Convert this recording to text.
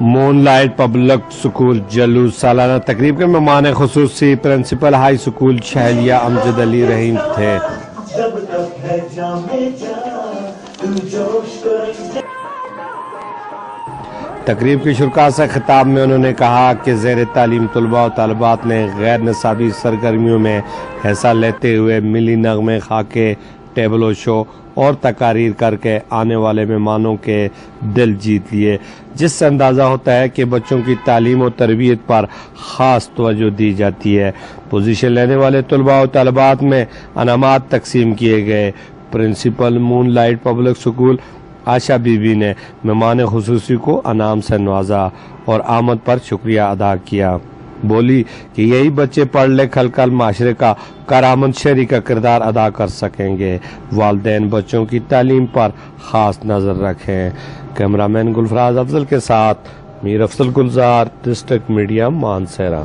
Moonlight public school जलूस सालाना तकरीब के मेहमान खुसूसी principal high school Shahliya Amjad Ali Rahim थे। तकरीब की शुरुआत से खिताब में उन्होंने कहा कि ज़ेर तालीम तलबा और तालिबात ने गैर निसाबी सरगर्मियों में हिस्सा लेते हुए मिली नगमे खाके टेबलो शो और तकारीर करके आने वाले मेहमानों के दिल जीत लिए, जिससे अंदाज़ा होता है कि बच्चों की तालीम और तरबियत पर ख़ास तवज्जो दी जाती है। पोजीशन लेने वाले तलबा और तालिबात में अनामात तकसीम किए गए। प्रिंसिपल मूनलाइट पब्लिक स्कूल आशा बीबी ने मेहमान खुसूसी को अनाम से नवाजा और आमद पर शुक्रिया अदा किया। बोली कि यही बच्चे पढ़ लिख कल माशरे का करामत शहरी का किरदार अदा कर सकेंगे। वालिदैन बच्चों की तालीम पर खास नजर रखें। कैमरामैन गुलफराज अफजल के साथ मीर अफजल गुलजार, डिस्ट्रिक्ट मीडिया मानसरा।